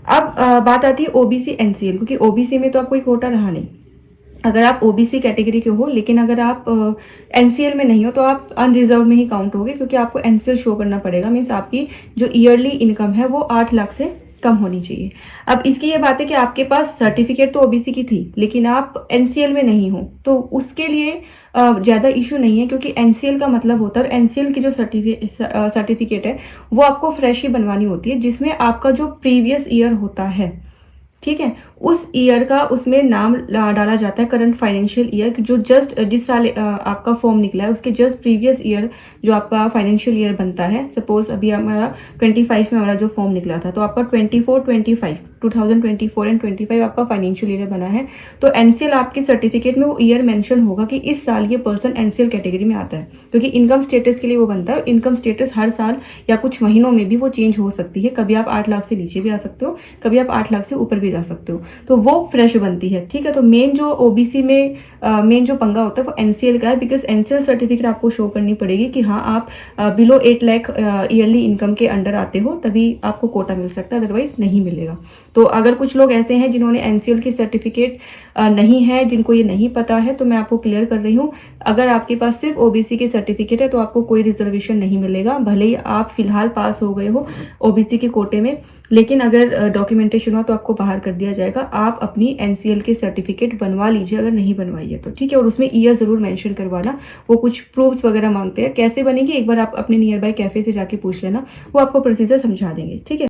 अब बात आती है ओबीसी एनसीएल, क्योंकि ओबीसी में तो आप कोई कोटा रहा नहीं। अगर आप ओबीसी कैटेगरी के हो लेकिन अगर आप एनसीएल में नहीं हो तो आप अनरिजर्व में ही काउंट होगे, क्योंकि आपको एनसीएल शो करना पड़ेगा। मीन्स आपकी जो ईयरली इनकम है वो 8 लाख से कम होनी चाहिए। अब इसकी ये बात है कि आपके पास सर्टिफिकेट तो ओबीसी की थी लेकिन आप एनसीएल में नहीं हो, तो उसके लिए ज़्यादा इशू नहीं है, क्योंकि एनसीएल का मतलब होता है, और एनसीएल की जो सर्टिफिकेट है वो आपको फ्रेश ही बनवानी होती है, जिसमें आपका जो प्रीवियस ईयर होता है, ठीक है, उस ईयर का उसमें नाम डाला जाता है, करंट फाइनेंशियल ईयर, जो जस्ट जिस साल आपका फॉर्म निकला है उसके जस्ट प्रीवियस ईयर जो आपका फाइनेंशियल ईयर बनता है। सपोज अभी हमारा 25 में हमारा जो फॉर्म निकला था, तो आपका 2024 एंड 25 आपका फाइनेंशियल ईयर बना है, तो एनसीएल आपके सर्टिफिकेट में वो ईयर मेंशन होगा कि इस साल ये पर्सन एनसीएल कैटेगरी में आता है, क्योंकि इनकम स्टेटस के लिए वो बनता है। इनकम स्टेटस हर साल या कुछ महीनों में भी वो चेंज हो सकती है, कभी आप 8 लाख से नीचे भी आ सकते हो, कभी आप 8 लाख से ऊपर भी जा सकते हो, तो वो फ्रेश बनती है, ठीक है। तो मेन जो ओबीसी में मेन जो पंगा होता है वो एनसीएल का है, बिकॉज एनसीएल सर्टिफिकेट आपको शो करनी पड़ेगी कि हाँ आप बिलो 8 लाख ईयरली इनकम के अंडर आते हो, तभी आपको कोटा मिल सकता है, अदरवाइज नहीं मिलेगा। तो अगर कुछ लोग ऐसे हैं जिन्होंने एनसीएल की सर्टिफिकेट नहीं है, जिनको ये नहीं पता है, तो मैं आपको क्लियर कर रही हूँ, अगर आपके पास सिर्फ ओबीसी की सर्टिफिकेट है तो आपको कोई रिजर्वेशन नहीं मिलेगा, भले ही आप फिलहाल पास हो गए हो ओबीसी के कोटे में, लेकिन अगर डॉक्यूमेंटेशन हो तो आपको बाहर कर दिया जाएगा। आप अपनी एनसीएल की सर्टिफिकेट बनवा लीजिए अगर नहीं बनवाई है तो, ठीक है। और उसमें ईयर ज़रूर मेंशन करवाना, वो कुछ प्रूफ्स वगैरह मांगते हैं, कैसे बनेगी एक बार आप अपने नियर बाय कैफ़े से जाके पूछ लेना, वो आपको प्रोसीजर समझा देंगे, ठीक है।